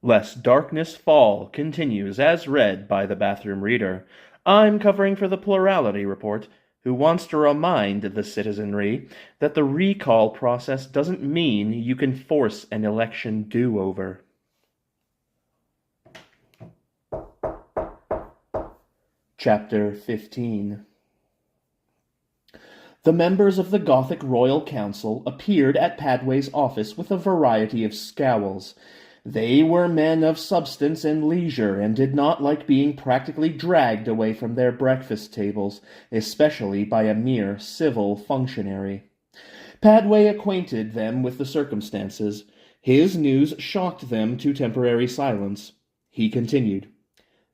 Lest Darkness Fall continues as read by the bathroom reader. I'm covering for the Plurality Report, who wants to remind the citizenry that the recall process doesn't mean you can force an election do-over. Chapter 15. The members of the Gothic Royal Council appeared at Padway's office with a variety of scowls. They were men of substance and leisure, and did not like being practically dragged away from their breakfast tables, especially by a mere civil functionary. Padway acquainted them with the circumstances. His news shocked them to temporary silence. He continued,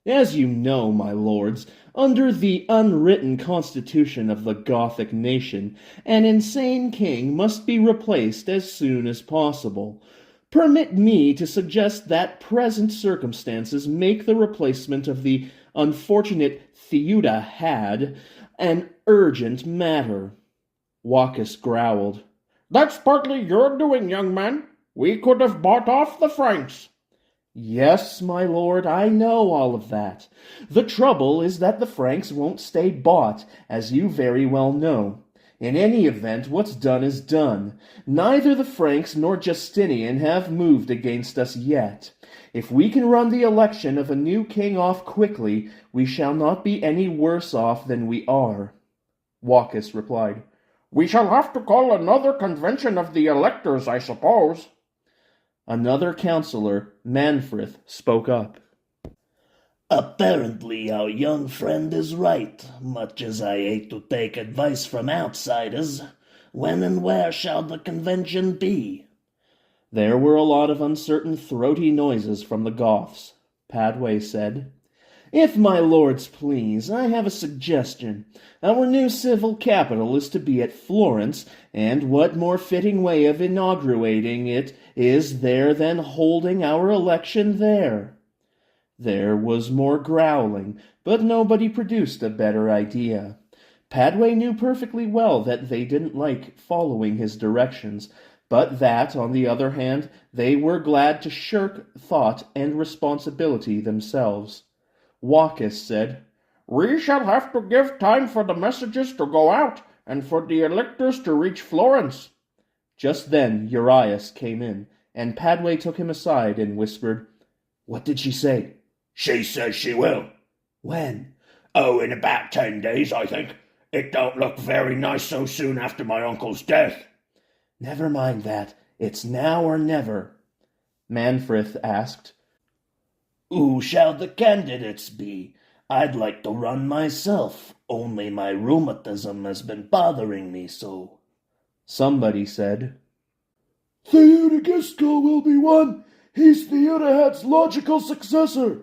"As you know, my lords, under the unwritten constitution of the Gothic nation, an insane king must be replaced as soon as possible. Permit me to suggest that present circumstances make the replacement of the unfortunate Theudahad an urgent matter." Waukes growled, "That's partly your doing, young man. We could have bought off the Franks." "Yes, my lord, I know all of that. The trouble is that the Franks won't stay bought, as you very well know. In any event, what's done is done. Neither the Franks nor Justinian have moved against us yet. If we can run the election of a new king off quickly, we shall not be any worse off than we are." Waukes replied, "We shall have to call another convention of the electors, I suppose." Another councillor, Manfrith, spoke up. "Apparently our young friend is right, much as I hate to take advice from outsiders. When and where shall the convention be?" There were a lot of uncertain, throaty noises from the Goths. Padway said, "If my lords please, I have a suggestion. Our new civil capital is to be at Florence, and what more fitting way of inaugurating it is there than holding our election there?" There was more growling, but nobody produced a better idea. Padway knew perfectly well that they didn't like following his directions, but that, on the other hand, they were glad to shirk thought and responsibility themselves. Waukes said, "We shall have to give time for the messages to go out, and for the electors to reach Florence." Just then Urias came in, and Padway took him aside and whispered, "What did she say?" "She says she will." "When?" "Oh, in about 10 days, I think. It don't look very nice so soon after my uncle's death." "Never mind that. It's now or never." Manfrith asked, "Who shall the candidates be? I'd like to run myself, only my rheumatism has been bothering me so." Somebody said, "Theodagisco will be one. He's Theodahad's logical successor."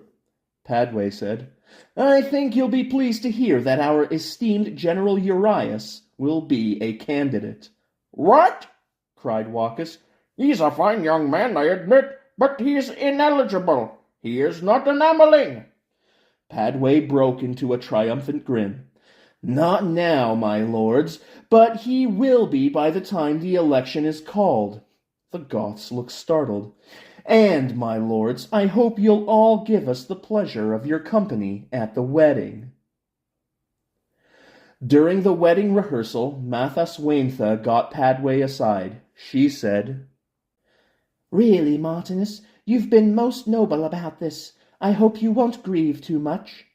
Padway said, "I think you'll be pleased to hear that our esteemed General Urias will be a candidate." "What?" cried Waukes. "He's a fine young man, I admit, but he's ineligible. He is not an Ameling." Padway broke into a triumphant grin. "Not now, my lords, but he will be by the time the election is called." The Goths looked startled. "And, my lords, I hope you'll all give us the pleasure of your company at the wedding." During the wedding rehearsal, Mathaswaintha got Padway aside. She said, "Really, Martinus, you've been most noble about this. I hope you won't grieve too much."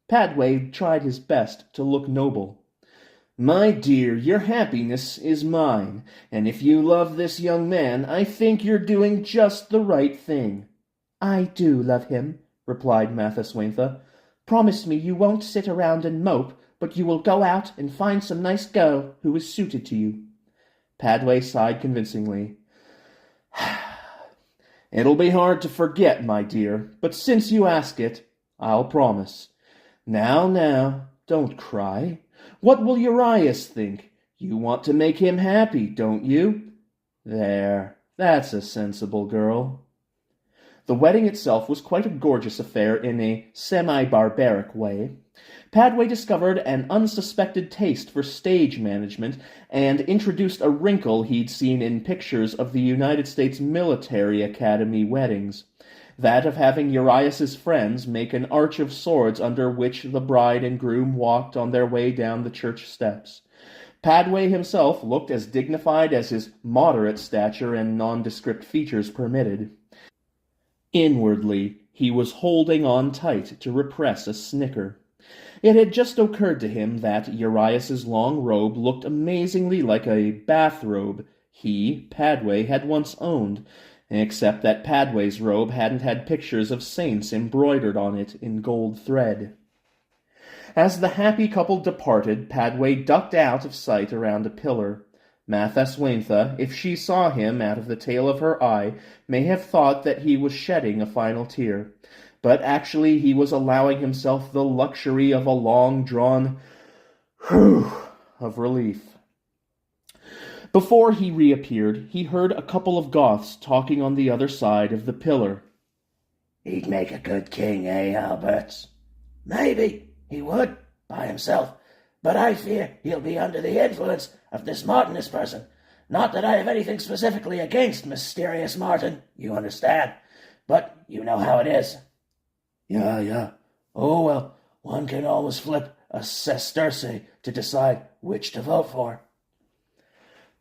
Padway tried his best to look noble. "My dear, your happiness is mine, and if you love this young man, I think you're doing just the right thing." "I do love him," replied Mathaswaintha. "Promise me you won't sit around and mope, but you will go out and find some nice girl who is suited to you." Padway sighed convincingly. "It'll be hard to forget, my dear, but since you ask it, I'll promise. Now, don't cry. What will Urias think? You want to make him happy, don't you? There, that's a sensible girl." The wedding itself was quite a gorgeous affair in a semi-barbaric way. Padway discovered an unsuspected taste for stage management and introduced a wrinkle he'd seen in pictures of the United States Military Academy weddings, that of having Urias's friends make an arch of swords under which the bride and groom walked on their way down the church steps. Padway himself looked as dignified as his moderate stature and nondescript features permitted. Inwardly, he was holding on tight to repress a snicker. It had just occurred to him that Urias's long robe looked amazingly like a bathrobe he, Padway, had once owned, except that Padway's robe hadn't had pictures of saints embroidered on it in gold thread. As the happy couple departed, Padway ducked out of sight around a pillar. Mathaswintha, if she saw him out of the tail of her eye, may have thought that he was shedding a final tear, but actually he was allowing himself the luxury of a long-drawn whew of relief. Before he reappeared, he heard a couple of Goths talking on the other side of the pillar. "He'd make a good king, eh, Alberts?" "Maybe he would, by himself, but I fear he'll be under the influence of this Martinist person. Not that I have anything specifically against mysterious Martin, you understand, but you know how it is." Yeah. Oh, well, one can always flip a sesterce to decide which to vote for."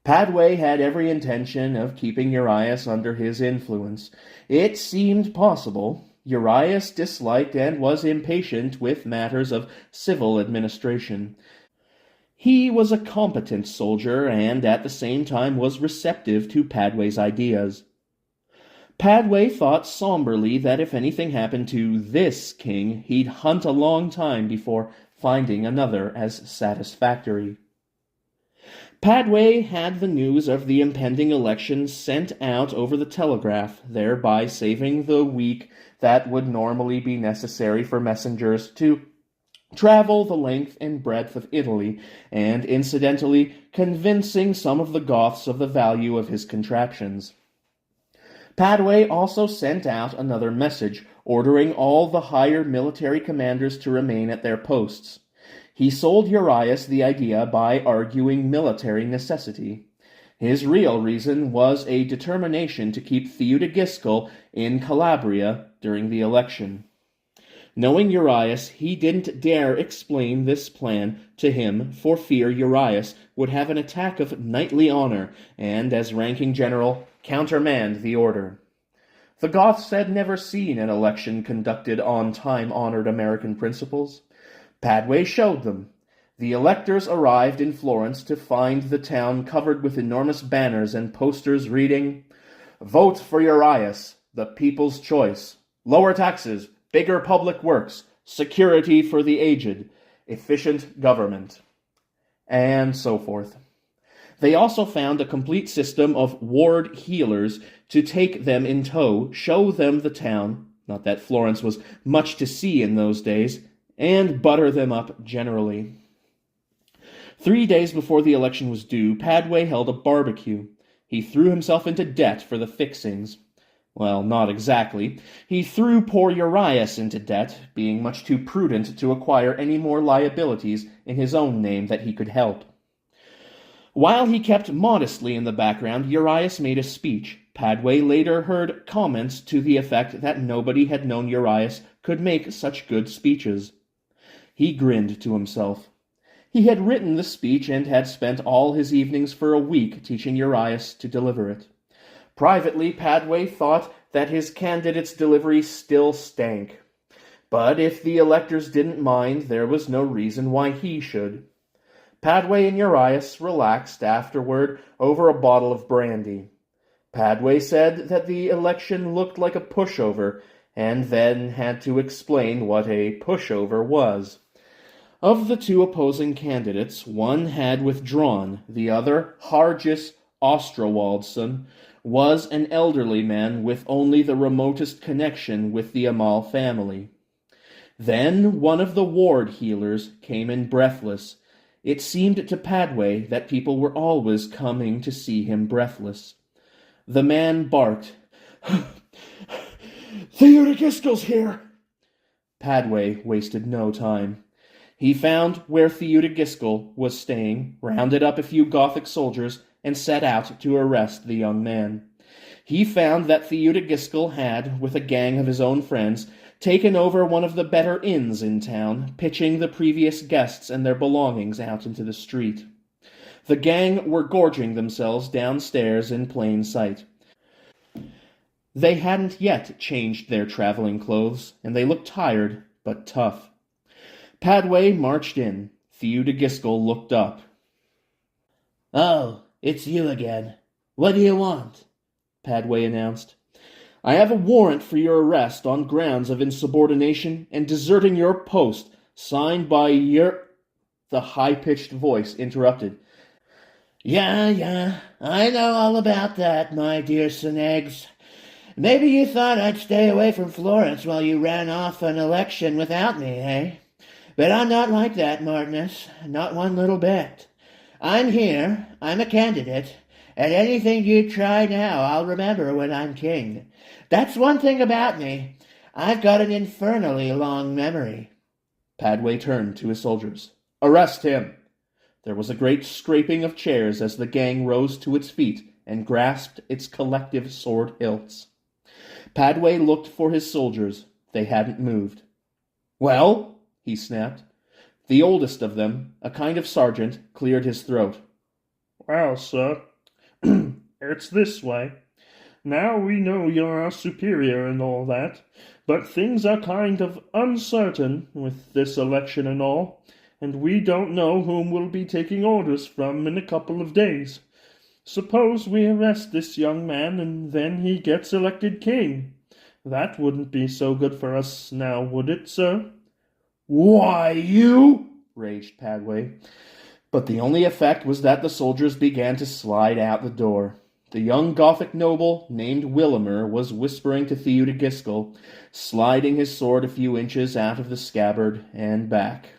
Padway had every intention of keeping Urias under his influence. It seemed possible. Urias disliked and was impatient with matters of civil administration. He was a competent soldier, and at the same time was receptive to Padway's ideas. Padway thought somberly that if anything happened to this king, he'd hunt a long time before finding another as satisfactory. Padway had the news of the impending election sent out over the telegraph, thereby saving the week that would normally be necessary for messengers to travel the length and breadth of Italy, and incidentally convincing some of the Goths of the value of his contraptions. Padway also sent out another message, ordering all the higher military commanders to remain at their posts. He sold Urias the idea by arguing military necessity. His real reason was a determination to keep Theodogiscus in Calabria during the election. Knowing Urias, he didn't dare explain this plan to him for fear Urias would have an attack of knightly honor, and as ranking general, countermand the order. The Goths had never seen an election conducted on time-honored American principles. Padway showed them. The electors arrived in Florence to find the town covered with enormous banners and posters reading, "Vote for Urias, the people's choice. Lower taxes, bigger public works, security for the aged, efficient government," and so forth. They also found a complete system of ward healers to take them in tow, show them the town, not that Florence was much to see in those days, and butter them up generally. 3 days before the election was due, Padway held a barbecue. He threw himself into debt for the fixings. Well, not exactly. He threw poor Urias into debt, being much too prudent to acquire any more liabilities in his own name that he could help. While he kept modestly in the background, Urias made a speech. Padway later heard comments to the effect that nobody had known Urias could make such good speeches. He grinned to himself. He had written the speech and had spent all his evenings for a week teaching Urias to deliver it. Privately, Padway thought that his candidate's delivery still stank. But if the electors didn't mind, there was no reason why he should. Padway and Urias relaxed afterward over a bottle of brandy. Padway said that the election looked like a pushover, and then had to explain what a pushover was. Of the two opposing candidates, one had withdrawn. The other, Hargis Ostrowaldson, was an elderly man with only the remotest connection with the Amal family. Then one of the ward healers came in breathless. It seemed to Padway that people were always coming to see him breathless. The man barked, Theodogiskel's here. Padway wasted no time. He found where Theodogiskel was staying, rounded up a few Gothic soldiers, and set out to arrest the young man. He found that Theodogiskel had, with a gang of his own friends, taken over one of the better inns in town, pitching the previous guests and their belongings out into the street. The gang were gorging themselves downstairs in plain sight. They hadn't yet changed their traveling clothes, and they looked tired, but tough. Padway marched in. Theodogiskel looked up. "Oh, it's you again. What do you want?" Padway announced. "I have a warrant for your arrest on grounds of insubordination and deserting your post, signed by your—" The high-pitched voice interrupted. Yeah, I know all about that, my dear Seneggs. Maybe you thought I'd stay away from Florence while you ran off an election without me, eh? But I'm not like that, Martinus, not one little bit. I'm here, I'm a candidate, and anything you try now I'll remember when I'm king. That's one thing about me. I've got an infernally long memory." Padway turned to his soldiers. "Arrest him!" There was a great scraping of chairs as the gang rose to its feet and grasped its collective sword hilts. Padway looked for his soldiers. They hadn't moved. "Well?" he snapped. The oldest of them, a kind of sergeant, cleared his throat. "Well, sir, it's this way. Now we know you're our superior and all that, but things are kind of uncertain with this election and all, and we don't know whom we'll be taking orders from in a couple of days. Suppose we arrest this young man and then he gets elected king. That wouldn't be so good for us now, would it, sir?" "Why, you—" raged Padway. But the only effect was that the soldiers began to slide out the door. The young Gothic noble, named Willimer, was whispering to Theodogiskel, sliding his sword a few inches out of the scabbard and back.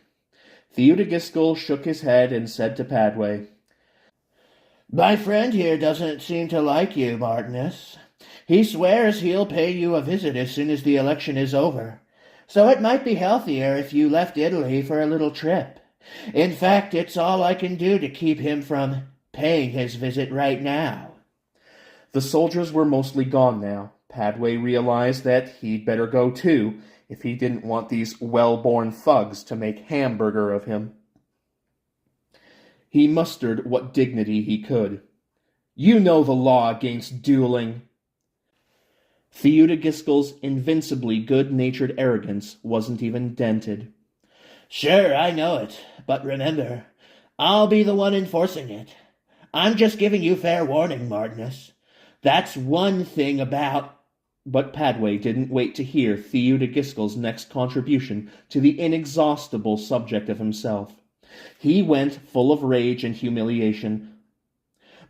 Theodogiskel shook his head and said to Padway, "My friend here doesn't seem to like you, Martinus. He swears he'll pay you a visit as soon as the election is over. So it might be healthier if you left Italy for a little trip. In fact, it's all I can do to keep him from paying his visit right now." The soldiers were mostly gone now. Padway realized that he'd better go too, if he didn't want these well-born thugs to make hamburger of him. He mustered what dignity he could. "You know the law against dueling." Theodogiskel's invincibly good-natured arrogance wasn't even dented. "Sure, I know it, but remember, I'll be the one enforcing it. I'm just giving you fair warning, Martinus. That's one thing about—" But Padway didn't wait to hear Theodogiskel's next contribution to the inexhaustible subject of himself. He went full of rage and humiliation.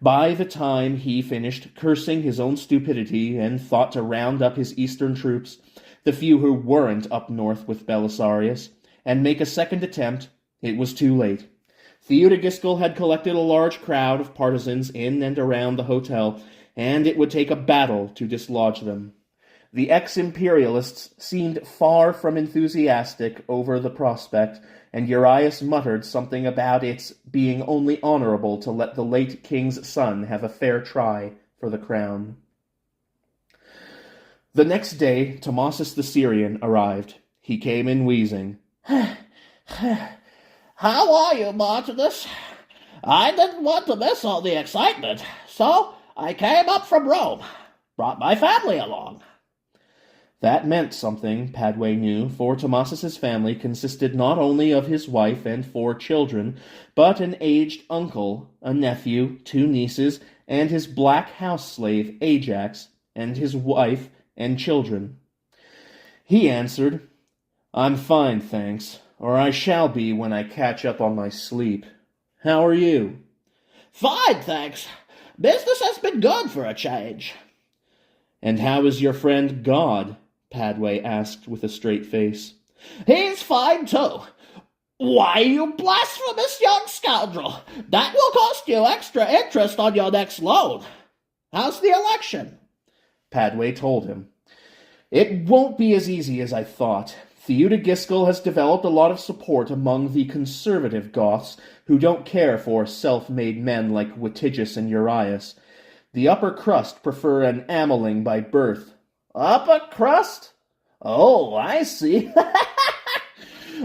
By the time he finished cursing his own stupidity and thought to round up his eastern troops, the few who weren't up north with Belisarius, and make a second attempt, it was too late. Theodogiskel had collected a large crowd of partisans in and around the hotel, and it would take a battle to dislodge them. The ex-imperialists seemed far from enthusiastic over the prospect, and Urias muttered something about its being only honorable to let the late king's son have a fair try for the crown. The next day, Tomasus the Syrian arrived. He came in wheezing. "How are you, Martinus? I didn't want to miss all the excitement, so I came up from Rome. Brought my family along." That meant something, Padway knew, for Tomasus's family consisted not only of his wife and 4 children, but an aged uncle, a nephew, 2 nieces, and his black house-slave, Ajax, and his wife and children. He answered, "I'm fine, thanks, or I shall be when I catch up on my sleep. How are you?" "Fine, thanks. Business has been good for a change." "And how is your friend God?" Padway asked with a straight face. "He's fine, too. Why, you blasphemous young scoundrel! That will cost you extra interest on your next loan. How's the election?" Padway told him. It won't be as easy as I thought. Theodogiskel has developed a lot of support among the conservative Goths, who don't care for self-made men like Witiges and Urias. The upper crust prefer an Ameling by birth. Upper crust? Oh, I see.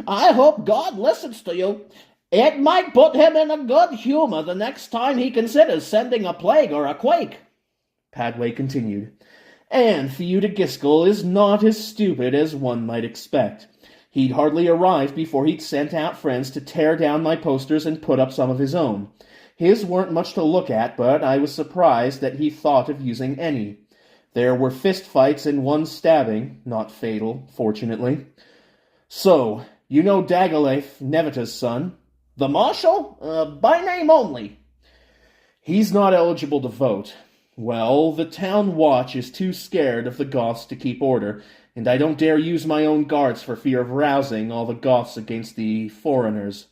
I hope God listens to you. It might put him in a good humor the next time he considers sending a plague or a quake. Padway continued. And Theodogiskel is not as stupid as one might expect. He'd hardly arrived before he'd sent out friends to tear down my posters and put up some of his own. His weren't much to look at, but I was surprised that he thought of using any. There were fist-fights and one stabbing, not fatal, fortunately. So, you know Dagoleif, Nevita's son? The Marshal? By name only. He's not eligible to vote. Well, the town watch is too scared of the Goths to keep order, and I don't dare use my own guards for fear of rousing all the Goths against the foreigners.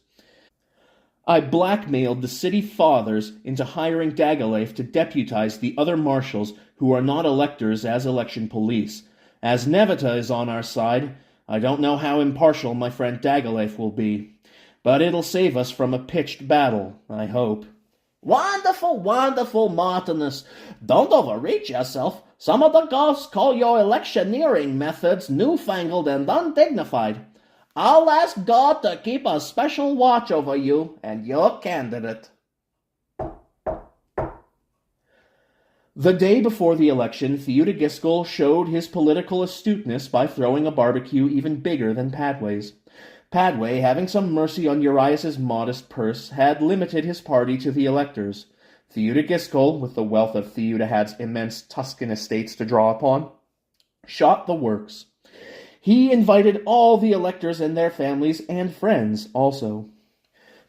I blackmailed the city fathers into hiring Dagoleif to deputize the other marshals who are not electors as election police. As Nevita is on our side, I don't know how impartial my friend Dagoleif will be, but it'll save us from a pitched battle, I hope. Wonderful, wonderful, Martinus. Don't overreach yourself. Some of the Goths call your electioneering methods newfangled and undignified. I'll ask God to keep a special watch over you and your candidate. The day before the election, Theodogiskel showed his political astuteness by throwing a barbecue even bigger than Padway's. Padway, having some mercy on Urias's modest purse, had limited his party to the electors. Theodogiskel, with the wealth of Theodahad's immense Tuscan estates to draw upon, shot the works. He invited all the electors and their families and friends also.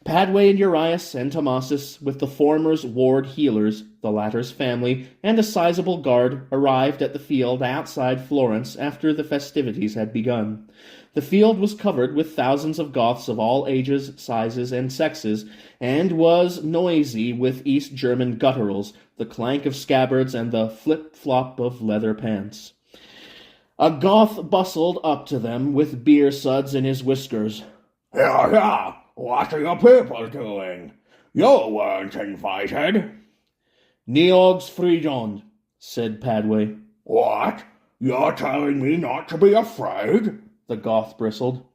Padway and Urias and Tomasis, with the former's ward healers, the latter's family, and a sizable guard, arrived at the field outside Florence after the festivities had begun. The field was covered with thousands of Goths of all ages, sizes, and sexes, and was noisy with East German gutturals, the clank of scabbards, and the flip-flop of leather pants. A Goth bustled up to them with beer suds in his whiskers. Here, here! What are your people doing? You weren't invited. Neogs Friedon, said Padway. What? You're telling me not to be afraid? The Goth bristled.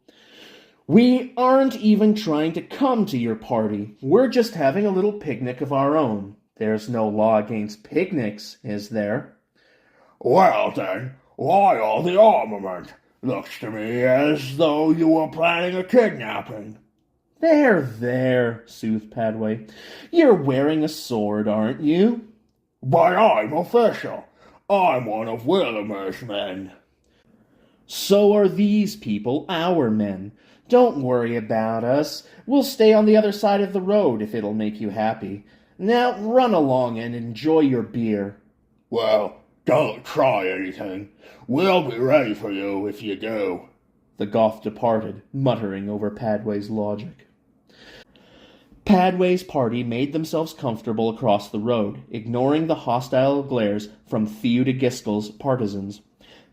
We aren't even trying to come to your party. We're just having a little picnic of our own. There's no law against picnics, is there? Well then, why all the armament? Looks to me as though you were planning a kidnapping. There, soothed Padway. You're wearing a sword, aren't you? But I'm official. I'm one of Willimer's men. So are these people our men. Don't worry about us. We'll stay on the other side of the road if it'll make you happy. Now run along and enjoy your beer. Well, don't try anything. We'll be ready for you if you do. The Goth departed, muttering over Padway's logic. Padway's party made themselves comfortable across the road, ignoring the hostile glares from Theodogiskel's partisans.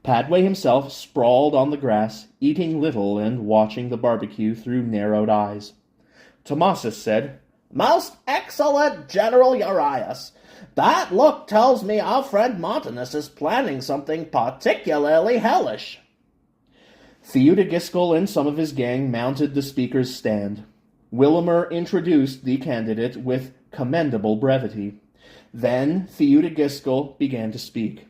Padway himself sprawled on the grass, eating little and watching the barbecue through narrowed eyes. Tomasis said, Most excellent General Urias. That look tells me our friend Montanus is planning something particularly hellish. Theodogiskel and some of his gang mounted the speaker's stand. Willimer introduced the candidate with commendable brevity. Then Theodogiskel began to speak.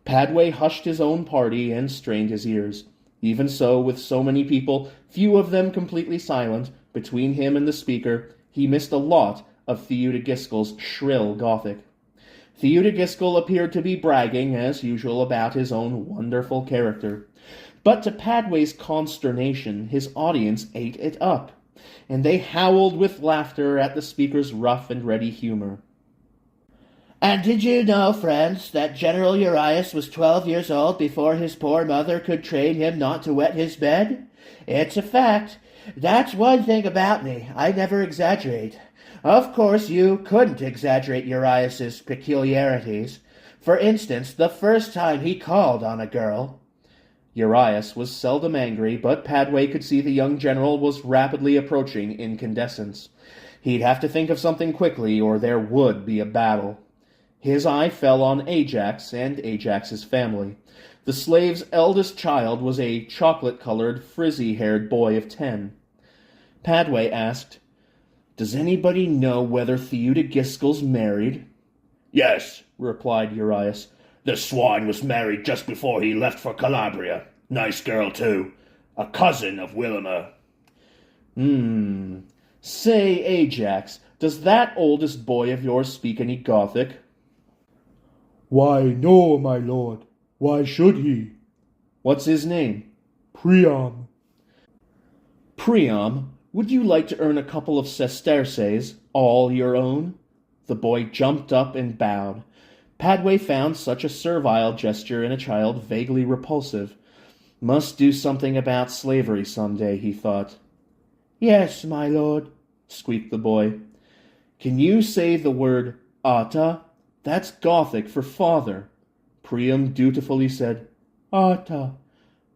Padway hushed his own party and strained his ears. Even so, with so many people, few of them completely silent, between him and the speaker, he missed a lot of Theodogiskel's shrill Gothic. Theodogiskel appeared to be bragging, as usual, about his own wonderful character. But to Padway's consternation, his audience ate it up, and they howled with laughter at the speaker's rough and ready humor. And did you know, friends, that General Urias was 12 years old before his poor mother could train him not to wet his bed? It's a fact. That's one thing about me. I never exaggerate. Of course, you couldn't exaggerate Urias's peculiarities. For instance, the first time he called on a girl. Urias was seldom angry, but Padway could see the young general was rapidly approaching incandescence. He'd have to think of something quickly, or there would be a battle. His eye fell on Ajax and Ajax's family. The slave's eldest child was a chocolate-colored, frizzy-haired boy of 10. Padway asked, "Does anybody know whether Theodogiskel's married?" "Yes," replied Urias. "The swine was married just before he left for Calabria. Nice girl, too. A cousin of Willimer." Say, Ajax, does that oldest boy of yours speak any Gothic?" Why, no, my lord. Why should he? "What's his name?" Priam. "Priam, would you like to earn a couple of sesterces, all your own?" The boy jumped up and bowed. Padway found such a servile gesture in a child vaguely repulsive. Must do something about slavery some day, he thought. "Yes, my lord," squeaked the boy. "Can you say the word Ata? That's Gothic for father." Priam dutifully said, "Ata.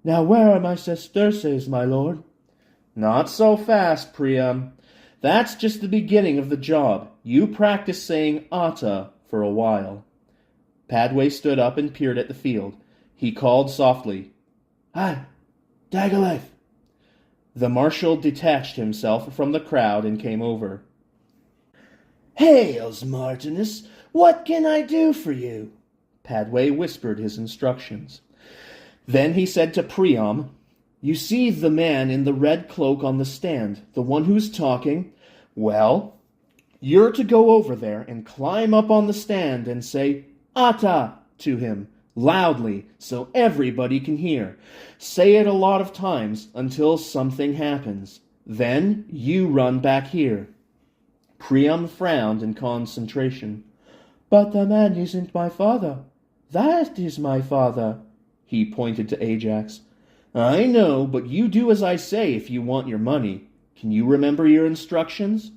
Now where are my sesterces, my lord?" "Not so fast, Priam. That's just the beginning of the job. You practice saying Ata for a while." Padway stood up and peered at the field. He called softly, "Hi, Dagalef." The marshal detached himself from the crowd and came over. "Hails, Martinus, what can I do for you?" Padway whispered his instructions. Then he said to Priam, "You see the man in the red cloak on the stand, the one who's talking? Well, you're to go over there and climb up on the stand and say, 'Ata' to him, loudly, so everybody can hear. Say it a lot of times until something happens. Then you run back here." Priam frowned in concentration. "But the man isn't my father. That is my father." He pointed to Ajax. "I know, but you do as I say if you want your money. Can you remember your instructions?"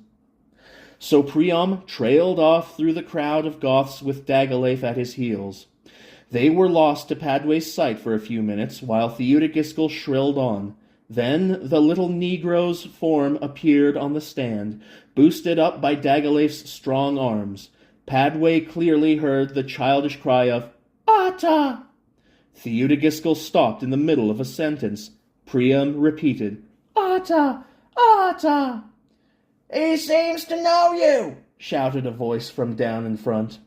So Priam trailed off through the crowd of Goths with Dagalef at his heels. They were lost to Padway's sight for a few minutes, while Theodogiskel shrilled on. Then the little Negro's form appeared on the stand, boosted up by Dagalef's strong arms. Padway clearly heard the childish cry of, "Ata!" Theodogiskel stopped in the middle of a sentence. Priam repeated, "Ata! Ata!" "He seems to know you," shouted a voice from down in front.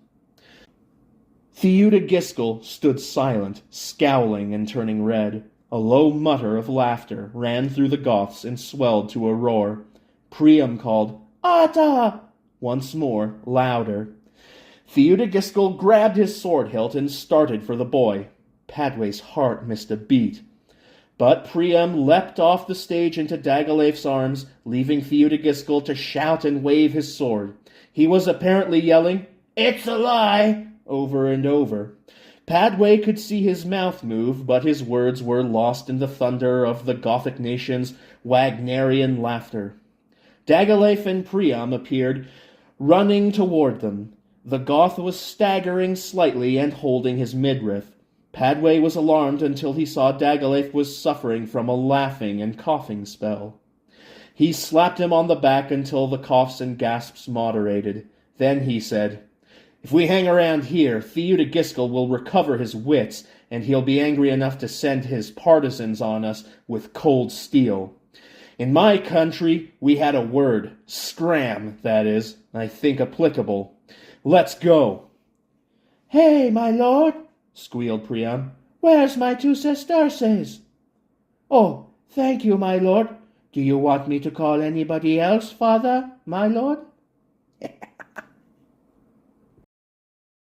Theodogiskel stood silent, scowling and turning red. A low mutter of laughter ran through the Goths and swelled to a roar. Priam called, "Ata!" once more, louder. Theodogiskel grabbed his sword hilt and started for the boy. Padway's heart missed a beat. But Priam leapt off the stage into Dagalef's arms, leaving Theodogiskel to shout and wave his sword. He was apparently yelling, "It's a lie!" over and over. Padway could see his mouth move, but his words were lost in the thunder of the Gothic nation's Wagnerian laughter. Dagalef and Priam appeared, running toward them. The Goth was staggering slightly and holding his midriff. Padway was alarmed until he saw Dagalef was suffering from a laughing and coughing spell. He slapped him on the back until the coughs and gasps moderated. Then he said, "If we hang around here, Theodogiskel will recover his wits, and he'll be angry enough to send his partisans on us with cold steel. In my country, we had a word, scram, that is, I think applicable. Let's go." "Hey, my lord," squealed Priam, "where's my 2 sesterces?" "Oh, thank you, my lord. Do you want me to call anybody else, father, my lord?"